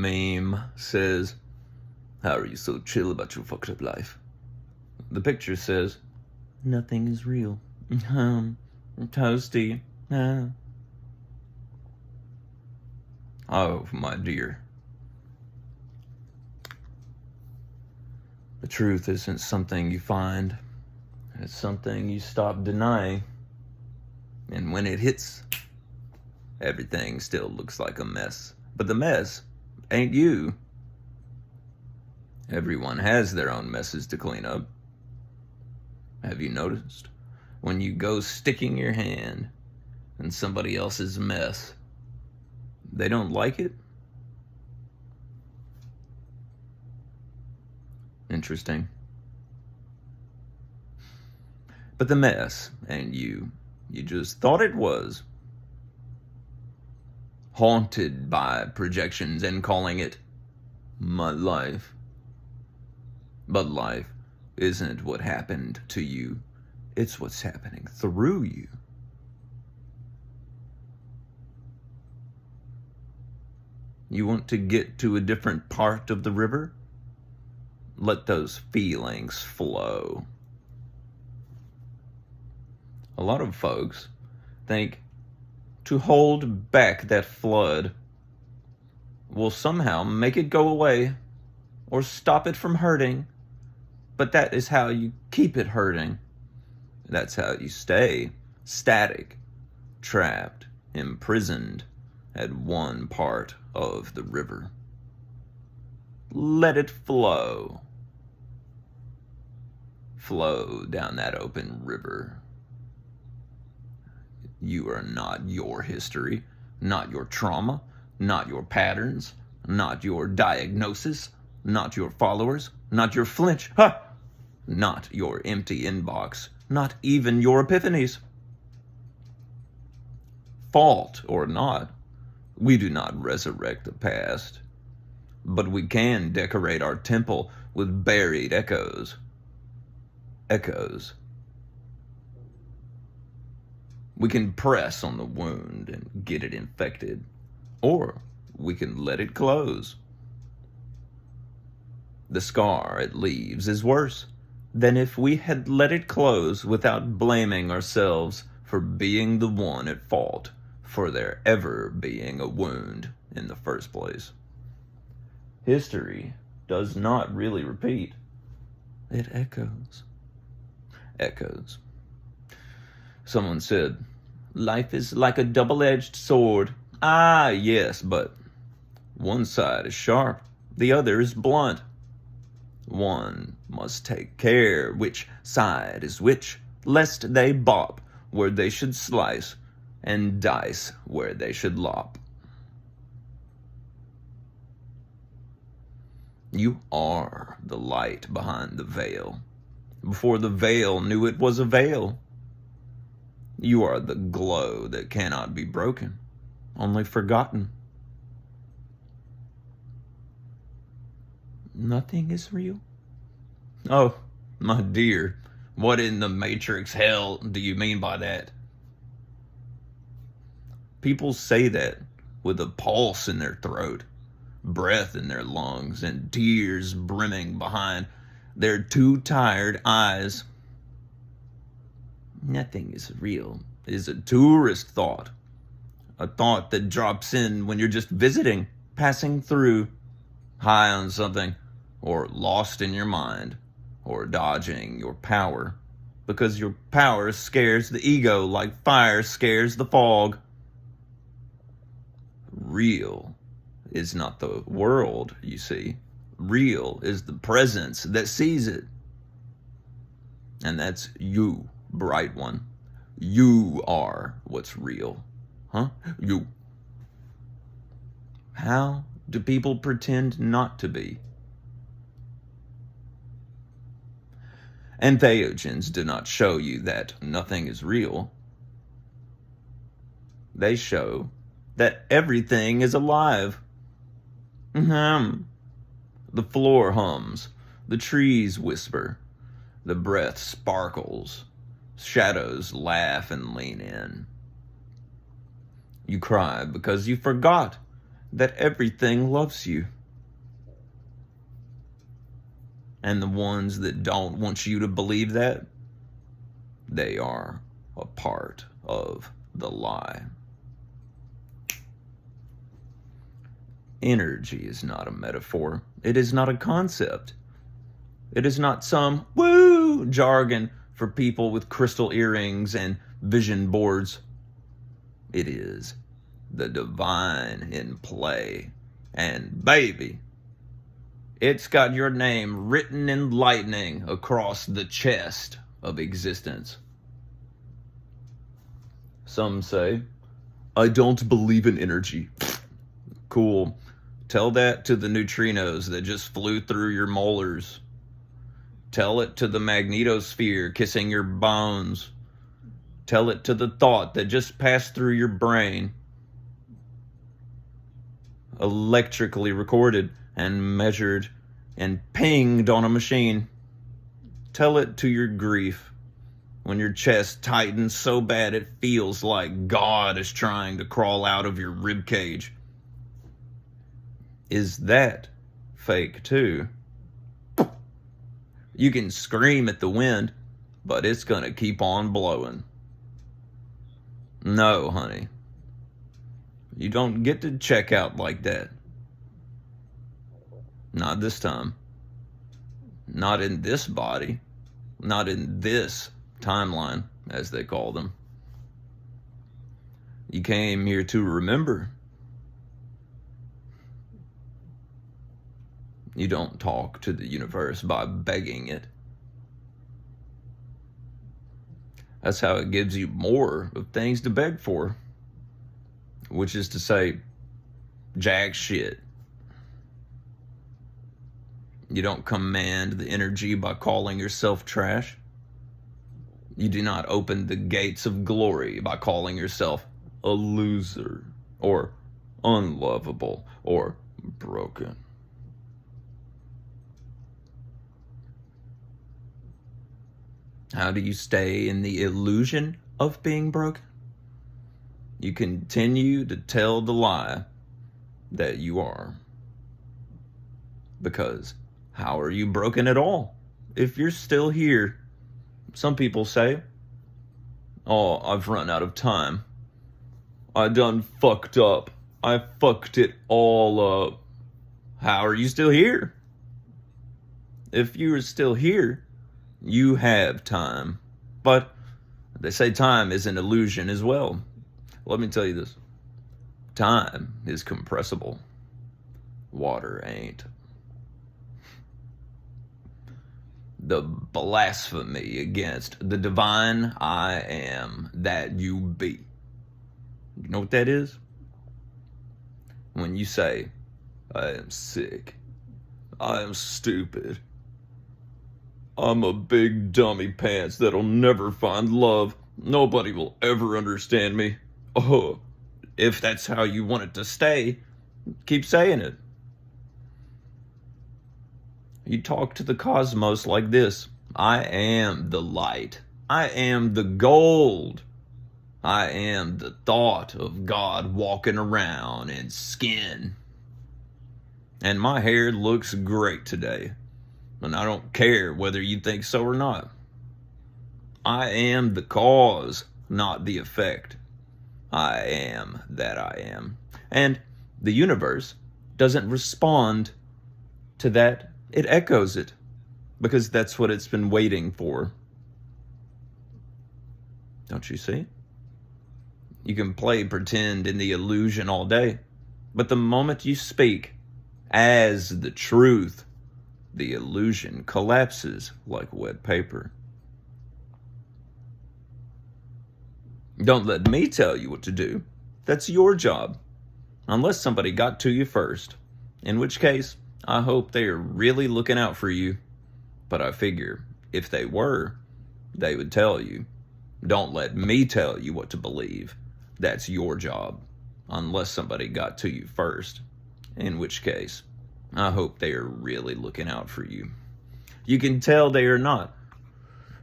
meme says, "How are you so chill about your fucked up life?" The picture says, "Nothing is real. Toasty. Oh, my dear. The truth isn't something you find. It's something you stop denying. And when it hits, everything still looks like a mess. But the mess ain't you. Everyone has their own messes to clean up. Have you noticed? When you go sticking your hand in somebody else's mess, they don't like it? Interesting. But the mess ain't you. You just thought it was. Haunted by projections and calling it my life. But life isn't what happened to you. It's what's happening through you. You want to get to a different part of the river? Let those feelings flow. A lot of folks think to hold back that flood will somehow make it go away or stop it from hurting. But that is how you keep it hurting. That's how you stay static, trapped, imprisoned at one part of the river. Let it flow. Flow down that open river. You are not your history, not your trauma, not your patterns, not your diagnosis, not your followers, not your flinch, not your empty inbox, not even your epiphanies. Fault or not, we do not resurrect the past, but we can decorate our temple with buried echoes. Echoes. We can press on the wound and get it infected, or we can let it close. The scar it leaves is worse than if we had let it close without blaming ourselves for being the one at fault for there ever being a wound in the first place. History does not really repeat. It echoes. Echoes. Someone said, life is like a double-edged sword. Ah, yes, but one side is sharp, the other is blunt. One must take care which side is which, lest they bop where they should slice, and dice where they should lop. You are the light behind the veil, before the veil knew it was a veil. You are the glow that cannot be broken, only forgotten. Nothing is real? Oh, my dear, what in the matrix hell do you mean by that? People say that with a pulse in their throat, breath in their lungs, and tears brimming behind their too tired eyes. Nothing is real is a tourist thought, a thought that drops in when you're just visiting, passing through, high on something, or lost in your mind, or dodging your power, because your power scares the ego like fire scares the fog. Real is not the world, you see. Real is the presence that sees it. And that's you, bright one. You are what's real. You. How do people pretend not to be? Entheogens do not show you that nothing is real. They show that everything is alive. The floor hums, the trees whisper, the breath sparkles, shadows laugh and lean in. You cry because you forgot that everything loves you. And the ones that don't want you to believe that, they are a part of the lie. Energy is not a metaphor. It is not a concept. It is not some woo jargon for people with crystal earrings and vision boards. It is the divine in play. And baby, it's got your name written in lightning across the chest of existence. Some say, I don't believe in energy. Cool. Tell that to the neutrinos that just flew through your molars. Tell it to the magnetosphere kissing your bones. Tell it to the thought that just passed through your brain. Electrically recorded and measured and pinged on a machine. Tell it to your grief when your chest tightens so bad it feels like God is trying to crawl out of your ribcage. Is that fake too? You can scream at the wind, but it's gonna keep on blowing. No, honey. You don't get to check out like that. Not this time. Not in this body. Not in this timeline, as they call them. You came here to remember. You don't talk to the universe by begging it. That's how it gives you more of things to beg for. Which is to say, jack shit. You don't command the energy by calling yourself trash. You do not open the gates of glory by calling yourself a loser, or unlovable, or broken. How do you stay in the illusion of being broken? You continue to tell the lie that you are. Because how are you broken at all if you're still here? Some people say, oh, I've run out of time. I done fucked up. I fucked it all up. How are you still here? If you are still here, you have time. But they say time is an illusion as well. Let me tell you this. Time is compressible. Water ain't. The blasphemy against the divine I am that you be. You know what that is? When you say, I am sick. I am stupid. I'm a big dummy pants that'll never find love. Nobody will ever understand me. Oh, if that's how you want it to stay, keep saying it. You talk to the cosmos like this. I am the light. I am the gold. I am the thought of God walking around in skin. And my hair looks great today. And I don't care whether you think so or not. I am the cause, not the effect. I am that I am. And the universe doesn't respond to that. It echoes it. Because that's what it's been waiting for. Don't you see? You can play pretend in the illusion all day. But the moment you speak as the truth, the illusion collapses like wet paper. Don't let me tell you what to do. That's your job. Unless somebody got to you first. In which case, I hope they are really looking out for you. But I figure, if they were, they would tell you. Don't let me tell you what to believe. That's your job. Unless somebody got to you first. In which case, I hope they are really looking out for you. You can tell they are not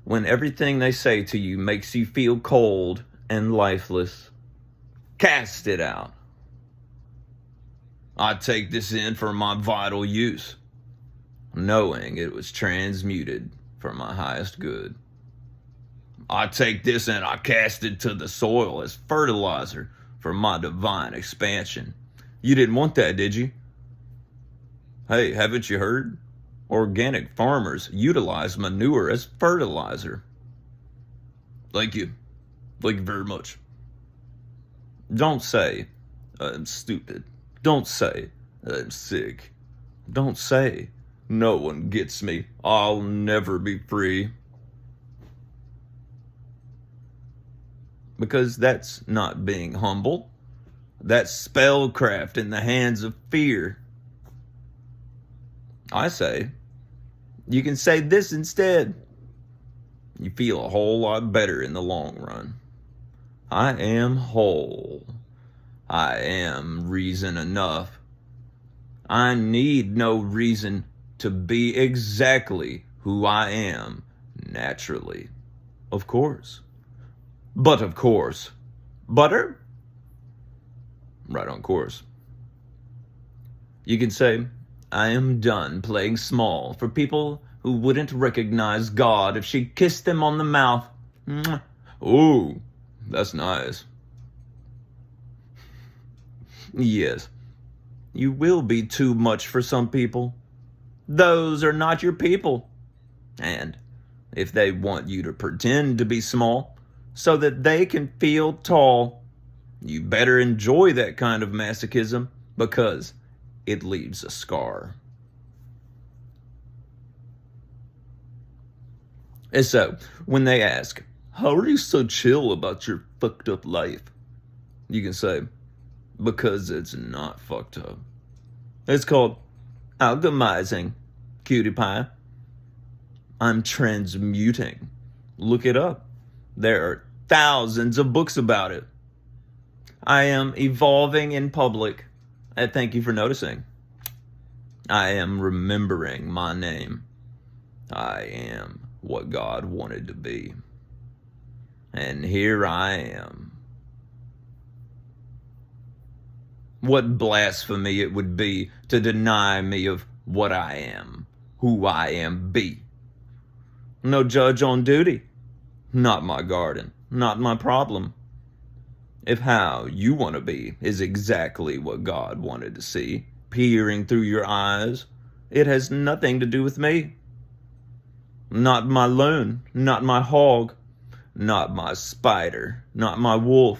when everything they say to you makes you feel cold and lifeless. Cast it out. I take this in for my vital use, knowing it was transmuted for my highest good. I take this and I cast it to the soil as fertilizer for my divine expansion. You didn't want that, did you? Hey, haven't you heard? Organic farmers utilize manure as fertilizer. Thank you. Thank you very much. Don't say, I'm stupid. Don't say, I'm sick. Don't say, no one gets me. I'll never be free. Because that's not being humble. That's spellcraft in the hands of fear. I say, you can say this instead. You feel a whole lot better in the long run. I am whole. I am reason enough. I need no reason to be exactly who I am naturally. Of course. But of course. Butter? Right on course. You can say, I am done playing small for people who wouldn't recognize God if she kissed them on the mouth. Ooh, that's nice. Yes, you will be too much for some people. Those are not your people. And if they want you to pretend to be small so that they can feel tall, you better enjoy that kind of masochism because it leaves a scar. And so, when they ask, how are you so chill about your fucked up life? You can say, because it's not fucked up. It's called alchemizing, cutie pie. I'm transmuting. Look it up. There are thousands of books about it. I am evolving in public. And thank you for noticing. I am remembering my name. I am what God wanted to be. And here I am. What blasphemy it would be to deny me of what I am, who I am be. No judge on duty. Not my garden. Not my problem. If how you want to be is exactly what God wanted to see, peering through your eyes, it has nothing to do with me. Not my loon, not my hog, not my spider, not my wolf.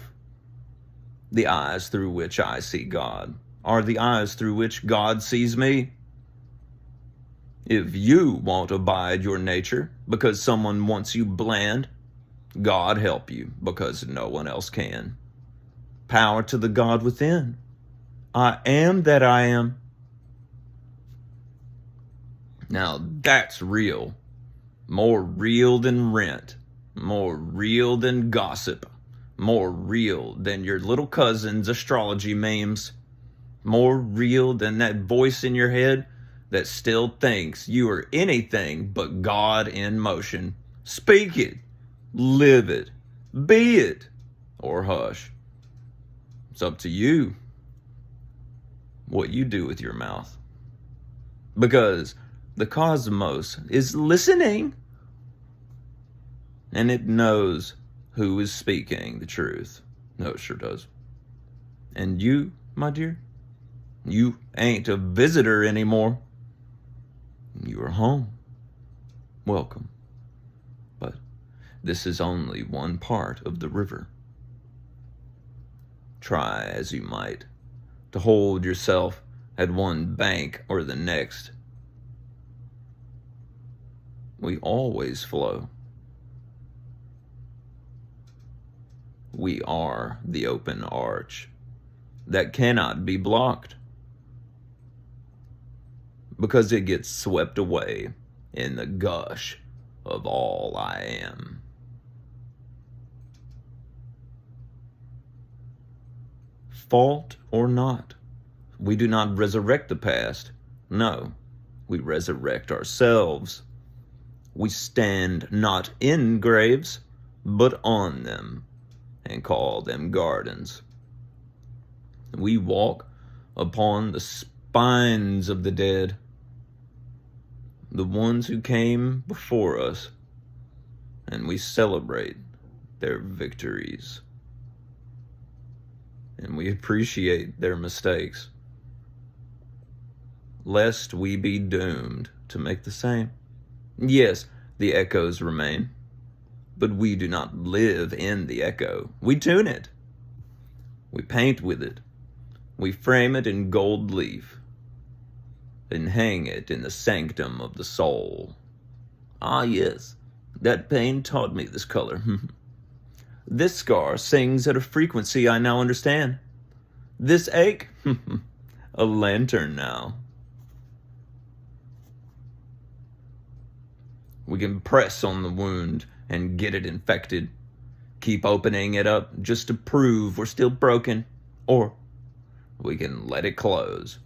The eyes through which I see God are the eyes through which God sees me. If you won't abide your nature because someone wants you bland, God help you because no one else can. Power to the God within. I am that I am. Now that's real. More real than rent. More real than gossip. More real than your little cousin's astrology memes. More real than that voice in your head that still thinks you are anything but God in motion. Speak it. Live it. Be it. Or hush. It's up to you what you do with your mouth. Because the cosmos is listening. And it knows who is speaking the truth. No, it sure does. And you, my dear, you ain't a visitor anymore. You are home. Welcome. But this is only one part of the river. Try as you might to hold yourself at one bank or the next. We always flow. We are the open arch that cannot be blocked because it gets swept away in the gush of all I am. Fault or not, we do not resurrect the past. No, we resurrect ourselves. We stand not in graves, but on them, and call them gardens. We walk upon the spines of the dead, the ones who came before us, and we celebrate their victories. And we appreciate their mistakes, lest we be doomed to make the same. Yes, the echoes remain, but we do not live in the echo. We tune it. We paint with it. We frame it in gold leaf and hang it in the sanctum of the soul. Ah, yes, that pain taught me this color. This scar sings at a frequency I now understand. This ache, a lantern now. We can press on the wound and get it infected. Keep opening it up just to prove we're still broken. Or we can let it close.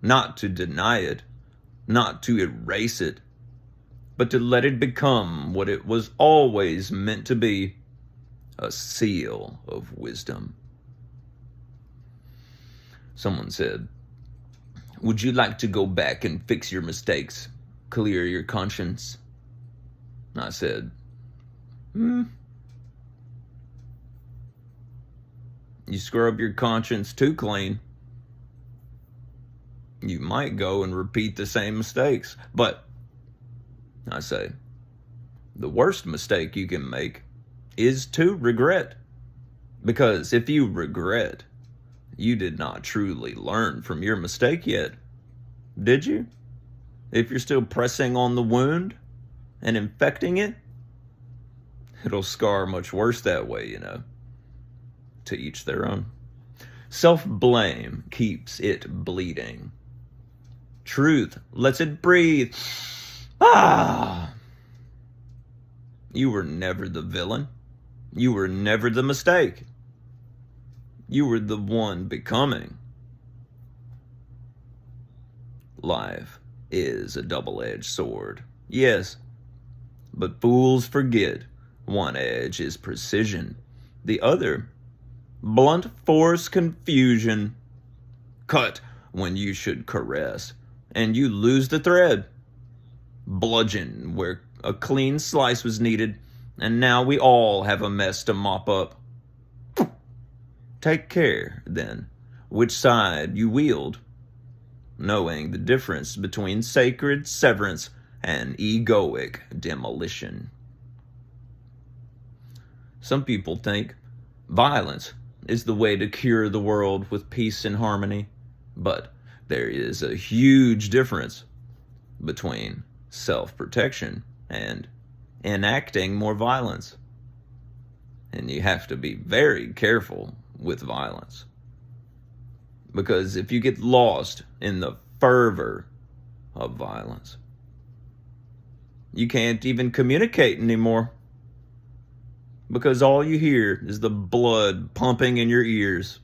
Not to deny it, not to erase it, but to let it become what it was always meant to be, a seal of wisdom. Someone said, "Would you like to go back and fix your mistakes, clear your conscience?" I said, You scrub your conscience too clean, you might go and repeat the same mistakes. But, I say, the worst mistake you can make is to regret. Because if you regret, you did not truly learn from your mistake yet, did you? If you're still pressing on the wound and infecting it, it'll scar much worse that way, you know. To each their own. Self-blame keeps it bleeding. Truth lets it breathe. Ah! You were never the villain. You were never the mistake. You were the one becoming. Life is a double-edged sword, yes, but fools forget one edge is precision, the other blunt force confusion. Cut when you should caress, and you lose the thread. Bludgeon where a clean slice was needed, and now we all have a mess to mop up. Take care, then, which side you wield, knowing the difference between sacred severance and egoic demolition. Some people think violence is the way to cure the world with peace and harmony, but there is a huge difference between self-protection and enacting more violence. And you have to be very careful with violence. Because if you get lost in the fervor of violence, you can't even communicate anymore. Because all you hear is the blood pumping in your ears,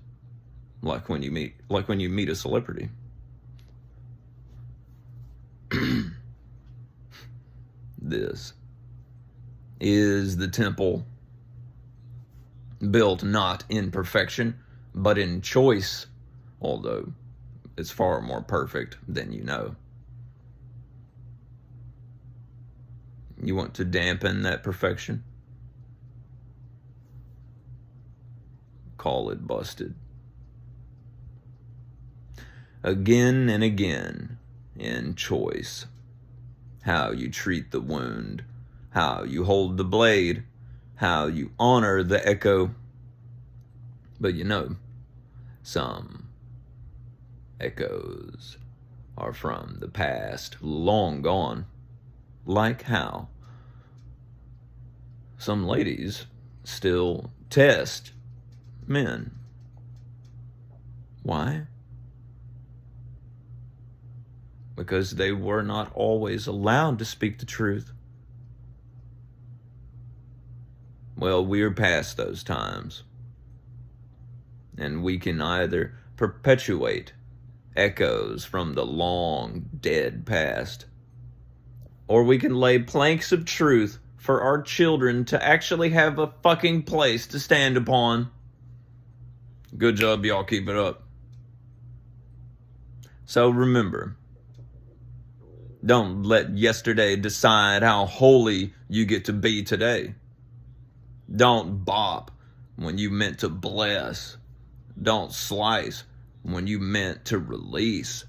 like when you meet a celebrity. This is the temple, built not in perfection, but in choice, although it's far more perfect than you know. You want to dampen that perfection? Call it busted. Again and again, in choice. How you treat the wound, how you hold the blade, how you honor the echo. But you know, some echoes are from the past, long gone. Like how some ladies still test men. Why? Because they were not always allowed to speak the truth. Well, we're past those times. And we can either perpetuate echoes from the long dead past, or we can lay planks of truth for our children to actually have a fucking place to stand upon. Good job, y'all. Keep it up. So remember, don't let yesterday decide how holy you get to be today. Don't bop when you meant to bless. Don't slice when you meant to release.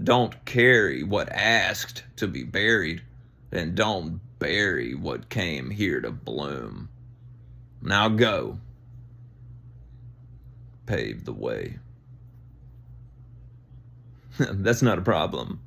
Don't carry what asked to be buried, and don't bury what came here to bloom. Now go, pave the way. That's not a problem.